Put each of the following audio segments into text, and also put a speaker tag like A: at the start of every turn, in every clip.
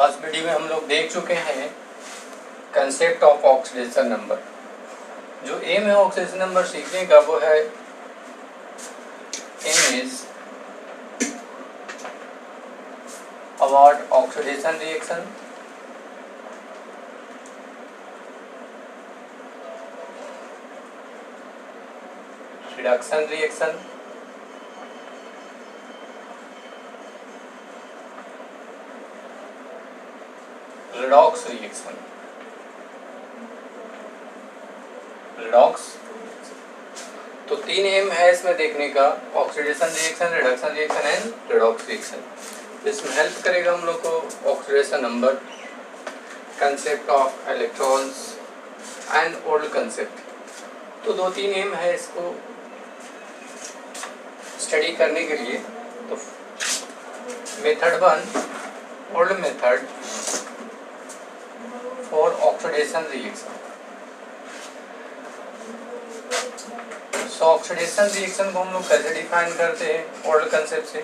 A: आज वीडियो में हम लोग देख चुके हैं कंसेप्ट ऑफ ऑक्सीडेशन नंबर। जो एम है ऑक्सीडेशन नंबर सीखने का वो है aim is about oxidation reaction, reduction reaction, redox reaction. तो 3 एम है इसमें देखने का, oxidation reaction, reduction reaction and redox reaction. इसमें हेल्प करेगा हम लोग को oxidation number, concept of electrons and old concept. तो 2-3 एम है इसको स्टडी करने के लिए। तो method 1, old method for oxidation reaction. So oxidation reaction को हम लोग कैसे डिफाइन करते हैं ओल्ड कंसेप्ट से?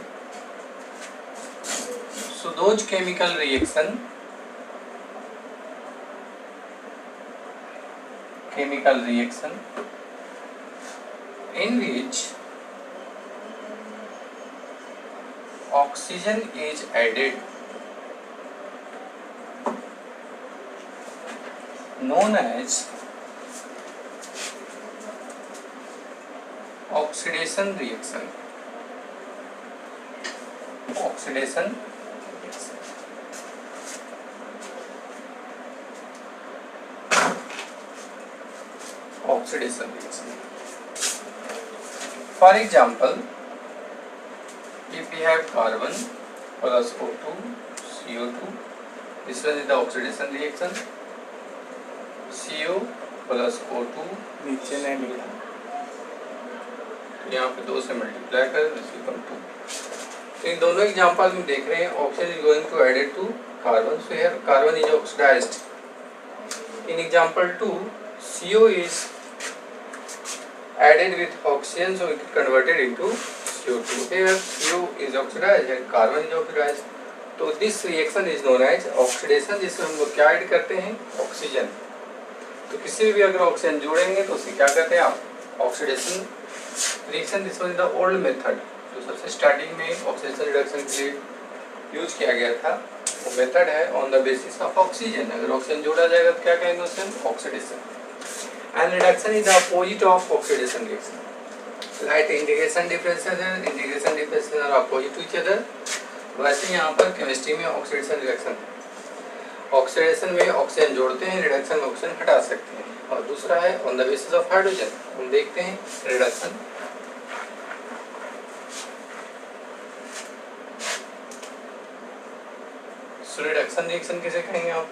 A: So those chemical reaction in which oxygen is added known as oxidation reaction. Oxidation reaction. Oxidation reaction. For example, if we have carbon plus O2, CO2, this one is the oxidation reaction. CO plus O2 नीचे नहीं मिला, यहाँ पे 2 से multiply कर this equal to. तो इन दोनों example में देख रहे हैं oxygen is going to added to carbon, so here carbon is oxidised. In example 2 CO is added with oxygen, so it converted into CO2. Here CO is oxidized and carbon is oxidized. तो this reaction is known as oxidation, जिसमें हम लोग क्या add करते हैं? Oxygen. तो किसी भी अगर ऑक्सीजन जोड़ेंगे तो उसे क्या कहते हैं आप? Oxidation reaction. This was the old method जो सबसे स्टार्टिंग में ऑक्सीडेशन रिडक्शन के लिए यूज किया गया था। वो मेथड है on the basis of oxygen. अगर ऑक्सीजन जोड़ा जाएगा तो क्या कहेंगे उसे? Oxidation. And reduction is the opposite of oxidation reaction. Like integration differences and integration differences are opposite to each other. वैसे यहाँ पर केमिस्ट्री में ऑक्सीडेशन रिएक्शन है। ऑक्सीडेशन में ऑक्सीजन जोड़ते हैं, रिडक्शन में ऑक्सीजन हटा सकते हैं। और दूसरा है on the basis of hydrogen. हम देखते हैं रिडक्शन। सो रिडक्शन रिएक्शन किसे कहेंगे आप?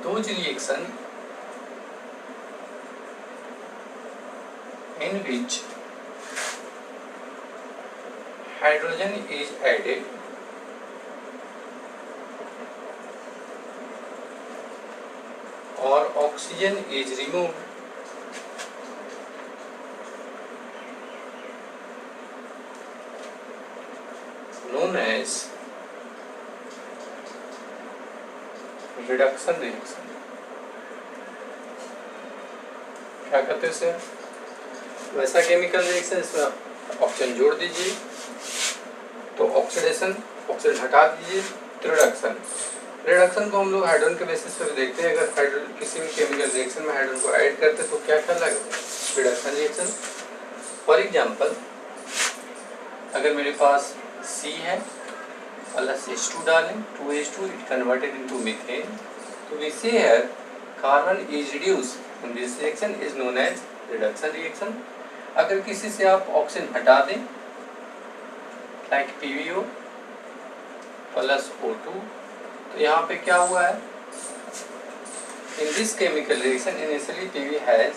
A: Those reaction in which hydrogen is added or oxygen is removed known as reduction reaction. क्या कहते हैं इसे? वैसा केमिकल रिएक्शन इसमें ऑक्सीजन जोड़ दीजिए तो ऑक्सीडेशन, ऑक्सीजन हटा दीजिए तो रिडक्शन। रिडक्शन को हम लोग हाइड्रोजन के बेसिस पे देखते हैं। अगर हाइड्रोजन किसी भी केमिकल रिएक्शन में हाइड्रोजन को ऐड करते तो क्या कहलाएगा? Reduction reaction. फॉर एग्जांपल, अगर मेरे पास C है प्लस H2 डालें, 2H2 it converted into methane. तो we say here carbon is reduced and this reaction is known as reduction reaction. अगर किसी से आप ऑक्सीजन हटा दें like PbO प्लस O2, तो यहाँ पे क्या हुआ है? In this chemical reaction initially Pb has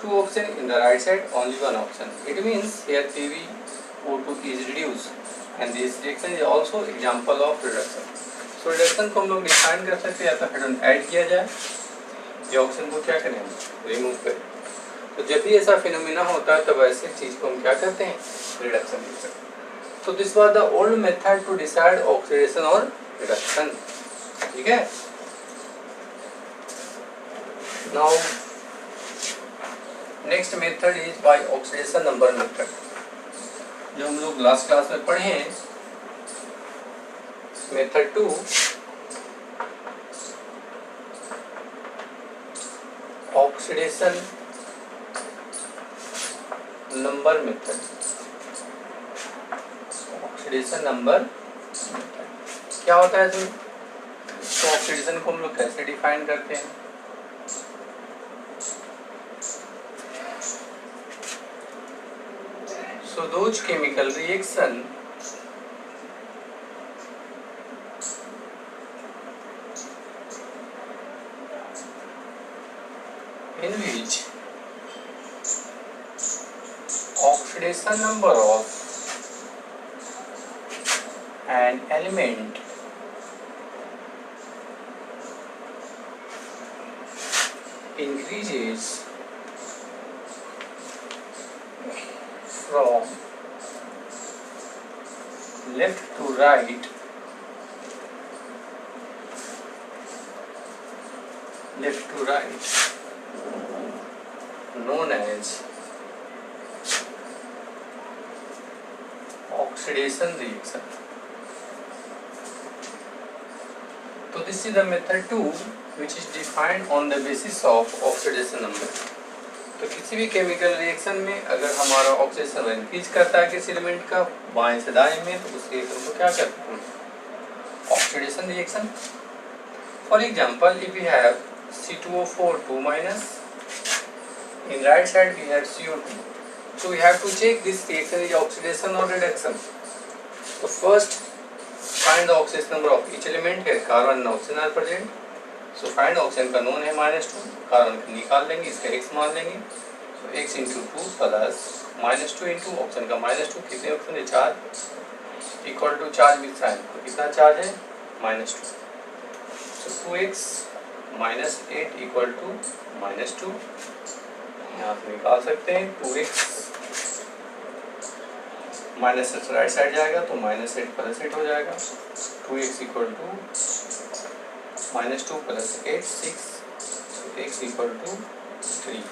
A: 2 oxygen in the right side, only 1 oxygen. It means here PbO2 is reduced. And this reaction is also example of reduction. So reduction को हम लोग define कर सकते हैं या तो hydrogen add किया जाए या ऑक्सीजन को क्या करें? रिमूव करें। तो जब भी ऐसा फिनोमिना होता है तब ऐसे चीज को हम क्या कहते हैं, रिडक्शन यूज करते हैं। तो this was the old method to decide oxidation और रिडक्शन। ठीक है, now next method is by oxidation number method, जो हम लोग लास्ट क्लास में पढ़े हैं। Method 2 oxidation number method, oxidation number method क्या होता है इसमें? तो ऑक्सीडेशन को हम लोग कैसे डिफाइन करते हैं? So those chemical reaction in which oxidation number of an element increases from left to right, known as oxidation reaction. So this is the method 2 which is defined on the basis of oxidation number. तो किसी भी chemical reaction में अगर हमारा oxidation increase करता है किसी element का बाएं से दाएं में, तो उस रिएक्शन को क्या कहते हैं? Oxidation reaction. For example, if we have C2O4 2-, in right side we have CO2, so we have to check this reaction is oxidation or reduction. So first find the oxidation number of each element. Here carbon and oxygen are present, so find oxygen का known है -2, carbon का निकाल लेंगे, इसका x मान लेंगे, so x into 2 plus -2 into oxygen का -2, कितने ऑक्सीजन है? 4, equal to charge with sign, तो कितना चार्ज है? -2, so 2x -8 इक्वल टू -2, यहाँ से निकाल सकते हैं। 2x माइनस से राइट साइड जाएगा तो -8 प्लस 8 हो जाएगा, 2x equal to -2 plus 8 6, x equal to 3।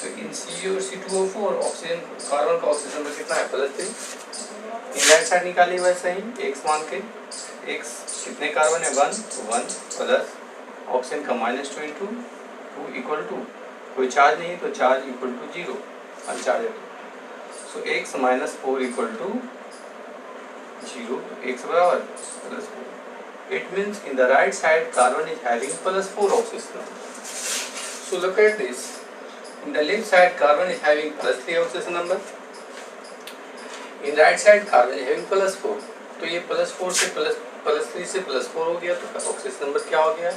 A: तो इन C2O4 ऑक्सीजन, कार्बन का ऑक्सीजन नंबर कितना है? +3। इन राइट साइड निकालिए वैसे ही x मान के, x कितने कार्बन है? 1, तो 1 प्लस ऑक्सीजन का -2 इंटू 2 इक्वल टू, कोई चार्ज नहीं तो चार्ज इक्वल टू 0, अनचार्ज है, सो x -4 इक्वल टू 0, x बराबर +4। It means in the right side carbon is having +4 oxidation number. So look at this. In the left side carbon is having +3 oxidation number. In right side carbon is having +4. तो ये +4 से +3 से +4 हो गया, तो oxidation number क्या हो गया?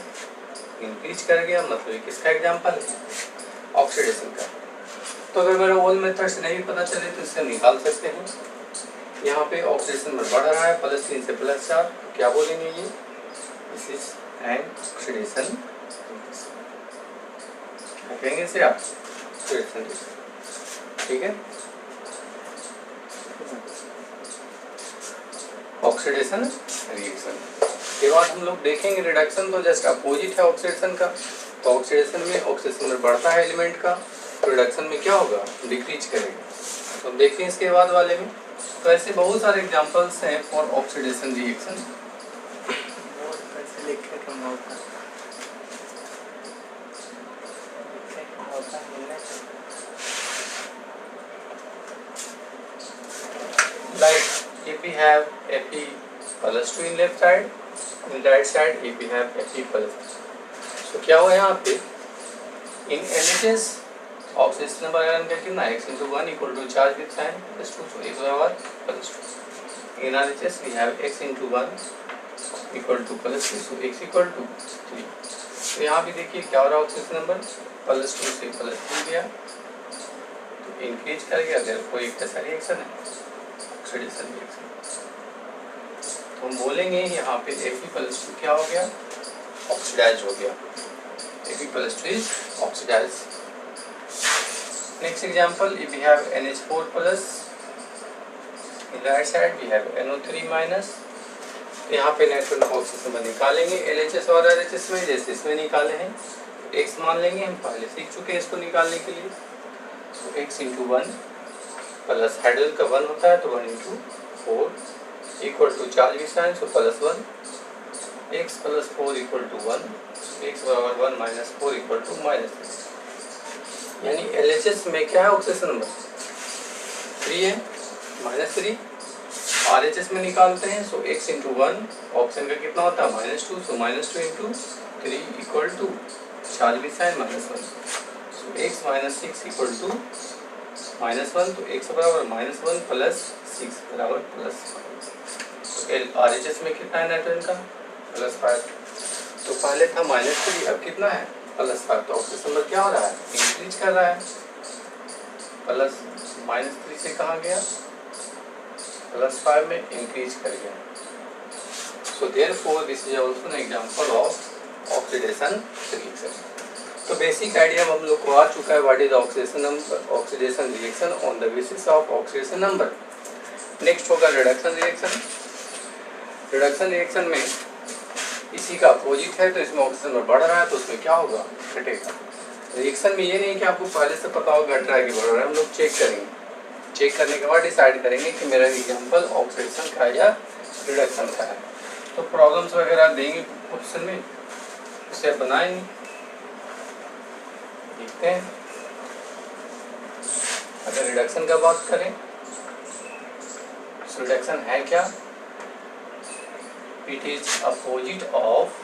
A: इंक्रीज कर गया, मतलब ये किसका एग्जांपल है? ऑक्सीडेशन का। तो अगर मेरा ओल्ड मेथड से नहीं पता चले तो इससे निकाल सकते हैं। यहाँ पे ऑक्सीडेशन नंबर बढ़ रहा है +3 से +4, क्या बोलेंगे ये? दिस इज एन ऑक्सीडेशन, कहेंगे इसे आप ऑक्सीडेशन, ठीक है? ऑक्सीडेशन रिएक्शन के बाद हम लोग देखेंगे रिडक्शन, तो जस्ट अपोजिट है ऑक्सीडेशन का। तो ऑक्सीडेशन में ऑक्सीडेशन नंबर बढ़ता है एलिमेंट का, तो रिडक्शन में क्या होगा? डिक्रीज करेगा। तो देखते हैं इसके बाद वाले में। तो ऐसे बहुत सारे एग्जांपल्स हैं for oxidation reaction. Like if we have Fe+2 in left side, in right side if we have Fe+. तो क्या हुआ यहाँ पे? In LHS oxidation number iron का कितना? x into 1 equal to charge with sign +2, so x बराबर +2। इन RHS we have x into 1 equal to +3, so x equal to 3। तो यहाँ भी देखिए क्या हो रहा है? ऑक्सीडेशन नंबर +2 से +3 गया, तो इंक्रीज कर गया, अगर कोई कैसा रिएक्शन है? Oxidation reaction. तो हम बोलेंगे यहाँ पे Fe+2 क्या हो गया? ऑक्सीडाइज हो गया। Fe+2 is oxidise. Next example, if we have NH4 plus, in right side we have NO3 minus. तो यहाँ पे नेचुरल ऑक्सीजन में निकालेंगे LHS और RHS में, जैसे इसमें निकाले हैं x मान लेंगे, हम पहले सीख चुके हैं इसको निकालने के लिए। तो x इंटू 1 प्लस हाइड्रोजन का 1 होता है तो 1 इंटू 4 इक्वल टू चार्ज विसाइन, so plus 1, x plus 4 equal to 1, x बराबर 1 माइनस 4 इक्वल टू माइनस 3। यानी LHS में क्या है ऑक्सीजन नंबर 3 है, -3। RHS में निकालते हैं, सो x इंटू 1 ऑप्शन का कितना होता है -2, so -2 into 3 equal to charge भी sign -1, so x minus 6 equal to -1, तो x बराबर -1 प्लस 6 बराबर +5। तो RHS में कितना है नाइट्रोजन का +5, तो पहले था -3, अब कितना है +5, तो ऑक्सीजन नंबर क्या हो रहा है इंक्रीज कर रहा है, प्लस -3 से कहाँ गया +5 में इंक्रीज कर गया। So therefore this is also an example of oxidation reaction. तो बेसिक आइडिया हम लोग को आ चुका है what is oxidation number, oxidation reaction on the basis of oxidation number. Next होगा रिडक्शन रिएक्शन। रिडक्शन रिएक्शन में इसी का अपोजिट है, तो इसमें ऑक्सीजन नंबर बढ़ रहा है तो उसमें क्या होगा घटेगा। रिएक्शन में ये नहीं कि आपको पहले से पता हो घट रहा है कि बढ़ रहा है, हम लोग चेक करेंगे, चेक करने के बाद डिसाइड करेंगे कि मेरा एग्जांपल ऑक्सीडेशन का है या रिडक्शन का है। तो प्रॉब्लम्स वगैरह देंगे क्वेश्चन में, उसे बनाएंगे, देखते हैं। अगर रिडक्शन का बात करें तो रिडक्शन है क्या, it is opposite of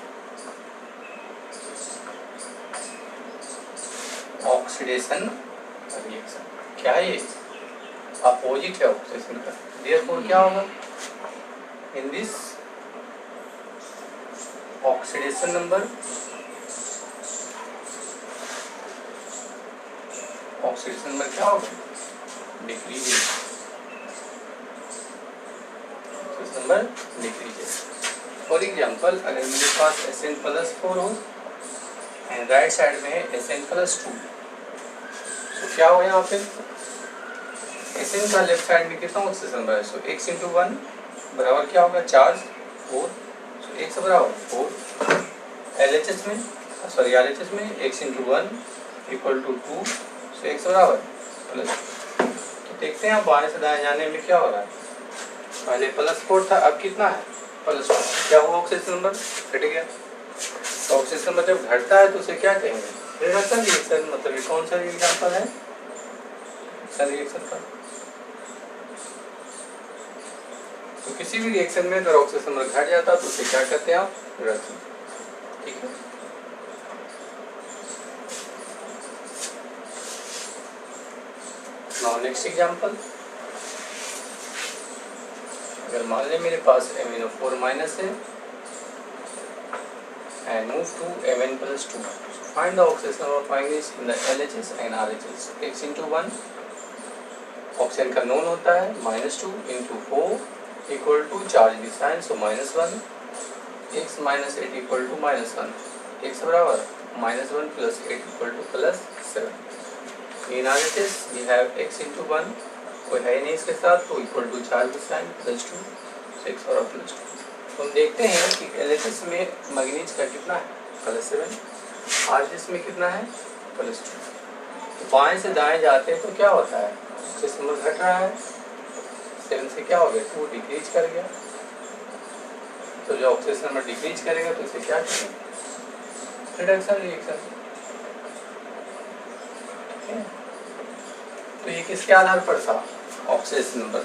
A: oxidation reaction. क्या है ये अपोजिट है ऑक्सीडेशन का, देयरफॉर क्या होगा in this oxidation number, oxidation number क्या होगा decreasing, oxidation number decreasing. For example अगर मेरे पास Sn+4 हो एंड राइट साइड में है Sn+2, तो क्या हो यहाँ पे Sn का लेफ्ट साइड में कितना ऑक्सीजन नंबर है, सो x इंटू 1 बराबर क्या होगा चार्ज 4, सो x बराबर 4। LHS में सॉरी RHS में x into 1 equal to 2, so x बराबर प्लस। तो देखते हैं बाएं से दाएं जाने में क्या हो रहा है, पहले +4 था अब कितना है +2, क्या हुआ ऑक्सीजन नंबर घट गया। तो ऑक्सीजन नंबर जब घटता है तो उसे क्या कहेंगे रिडक्शन रिएक्शन। मतलब ये कौन सा एग्जांपल है रिएक्शन का। तो किसी भी रिएक्शन में अगर ऑक्सीजन नंबर घट जाता है तो उसे क्या कहते हैं आप रिडक्शन, ठीक है। नाउ नेक्स्ट एग्जांपल, अगर मान लें मेरे पास MnO4 माइनस है and move to Mn+2, find the oxidation of manganese in the LHS and RHS। x into 1 oxygen का नोन होता है -2 into 4 इक्वल टू चार्ज भी sign, so -1, x minus 8 equal to -1, x बराबर -1 plus 8 equal to +7। In RHS we have x into 1 कोई है नहीं इसके साथ, तो इक्वल टू चार्ज भी साइन +2, 6 और +2। तो हम देखते हैं कि LHS में मैंगनीज का कितना है +7, RHS में कितना है +2। तो बाएं से दाएं जाते हैं तो क्या होता है ऑक्सीजन नंबर घट रहा है, 7 से क्या हो गया 2 डिक्रीज कर गया। तो जो ऑक्सीजन नंबर डिक्रीज करेगा तो इसे क्या करेंगे रिडक्शन रिएक्शन। तो ये किसके आधार पर था ऑक्सीडेशन नंबर।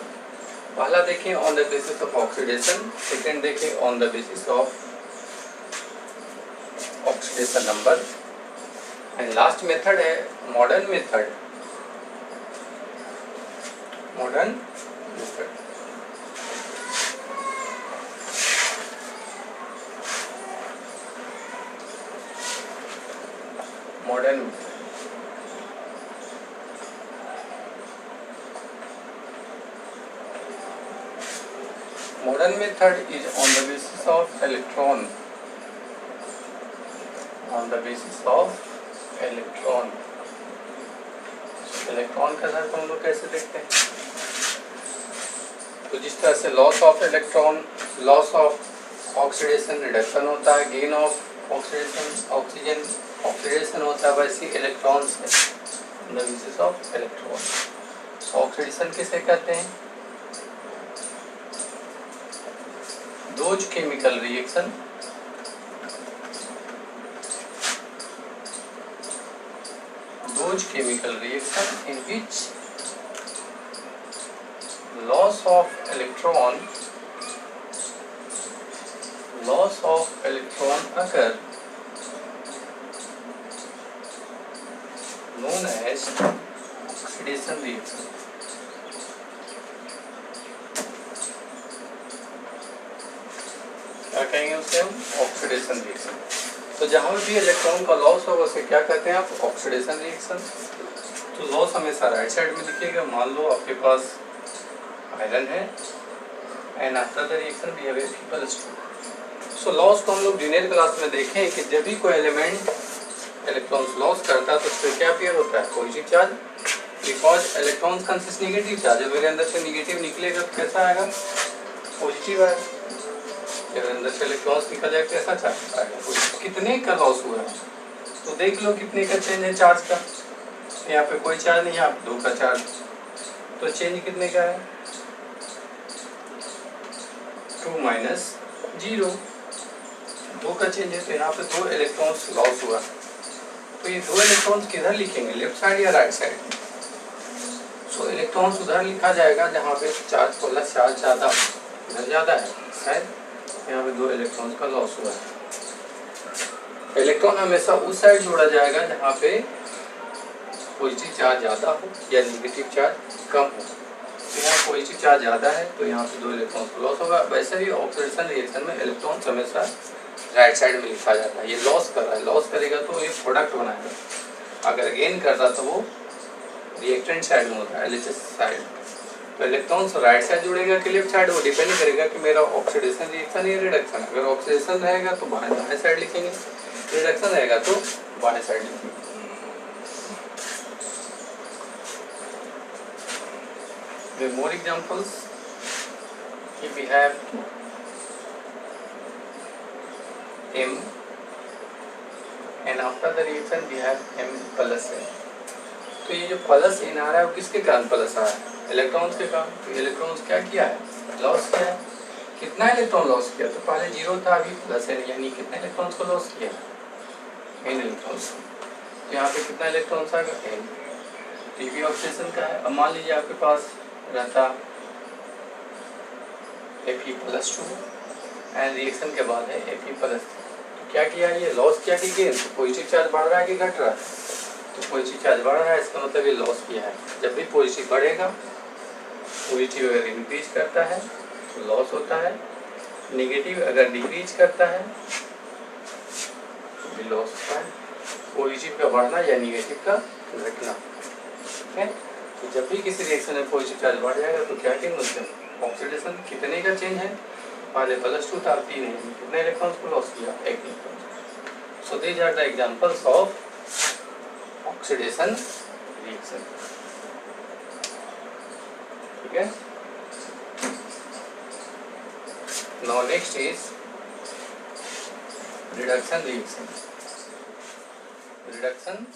A: पहला देखें on the basis of oxidation, second देखें on the basis of oxidation number, and last method है modern method. Modern method modern modern method is on the basis of electron, on the basis of electron। Electron का sir हम लोग कैसे देखते हैं? तो जिस तरह से loss of electron, loss of oxidation, reduction होता है, gain of oxidation, oxygen oxidation होता है, वैसे इलेक्ट्रॉन से the uses of electron. Oxidation किसे कहते हैं? Those chemical reaction in which loss of electron occur, known as oxidation reaction। क्या कहेंगे उसे हम? Oxidation reaction. तो जहां भी इलेक्ट्रॉन का लॉस होगा उसे क्या कहते हैं आप? Oxidation reaction. तो लॉस हमेशा राइट साइड में लिखिएगा। मान लो आपके पास आयरन है and after the reaction we have Fe+2। So loss को हम लोग जूनियर क्लास में देखें कि जब भी कोई एलिमेंट इलेक्ट्रॉन्स लॉस करता है तो उससे क्या पेयर होता है? Positive charge, because electrons consist negative charge. जब मेरे अंदर से नेगेटिव निकलेगा तो कैसा आएगा? पॉजिटिव आएगा। जब अंदर से इलेक्ट्रॉन्स निकल जाएगा कैसा चार्ज आएगा? कितने का लॉस हुआ है तो देख लो कितने का चेंज है चार्ज का। यहाँ पे कोई चार्ज नहीं, यहाँ पे 2 का चार्ज, तो चेंज कितने का है? 2 - 0, 2 का चेंज है। तो यहाँ पे 2 इलेक्ट्रॉन्स लॉस हुआ। तो ये 2 इलेक्ट्रॉन्स किधर लिखेंगे? लेफ्ट साइड या राइट साइड? सो इलेक्ट्रॉन्स उधर लिखा जाएगा जहाँ पे चार्ज प्लस चार्ज ज़्यादा, इधर ज़्यादा है शायद। यहाँ पे 2 इलेक्ट्रॉन्स का लॉस हुआ है। इलेक्ट्रॉन हमेशा उस साइड जोड़ा जाएगा जहाँ पे पॉजिटिव चार्ज ज़्यादा हो या नेगेटिव चार्ज कम हो। तो यहाँ पॉजिटिव चार्ज ज़्यादा है तो यहाँ पे 2 इलेक्ट्रॉन का लॉस होगा। वैसे भी ऑक्सीडेशन रिएक्शन में इलेक्ट्रॉन हमेशा राइट साइड में लिखा जाता है। ये लॉस कर रहा है, लॉस करेगा तो ये प्रोडक्ट बनाएगा। अगर गेन करता तो वो रिएक्टेंट साइड में होता है, LHS साइड। तो इलेक्ट्रॉन राइट साइड जुड़ेगा कि लेफ्ट साइड, वो डिपेंड करेगा कि मेरा ऑक्सीडेशन रिएक्शन या रिडक्शन। अगर ऑक्सीडेशन रहेगा तो बाएं साइड लिखेंगे, रिडक्शन रहेगा तो बाएं साइड लिखेंगे। The more examples, if we have M and after the reaction we have M+N। तो ये जो प्लस N आ रहा है वो किसके कारण प्लस आ रहा है? इलेक्ट्रॉन्स के कारण। तो इलेक्ट्रॉन्स क्या किया है? लॉस किया है। कितना इलेक्ट्रॉन लॉस किया? तो पहले 0 था, अभी +N, यानी कितने इलेक्ट्रॉन्स को लॉस किया? N electrons. तो यहाँ पे कितना इलेक्ट्रॉन्स आएगा? N। तो ये ऑक्सीडेशन का है। अब मान लीजिए आपके पास रहता Fe+2 एंड रिएक्शन के बाद है Fe+3। तो क्या किया? ये लॉस किया कि गेन? तो पॉजिटिव चार्ज बढ़ रहा है कि घट रहा है? तो पॉजिटिव चार्ज बढ़ रहा है, इसका मतलब ये लॉस किया है। जब भी पॉजिटिव बढ़ेगा, पॉजिटिव अगर इंक्रीज करता है तो लॉस होता है, नेगेटिव अगर डिक्रीज करता है तो भी लॉस होता है। पॉजिटिव का बढ़ना या नेगेटिव का घटना, ठीक है। तो जब भी किसी रिएक्शन में पॉजिटिव चार्ज बढ़ जाएगा तो क्या कहेंगे उससे? ऑक्सीडेशन। कितने का चेंज है? पहले +2 था, 3 है। कितने इलेक्ट्रॉन्स को लॉस किया? 1 electron. So these are the examples of oxidation reaction, ठीक है। Now next is reduction reaction. Reduction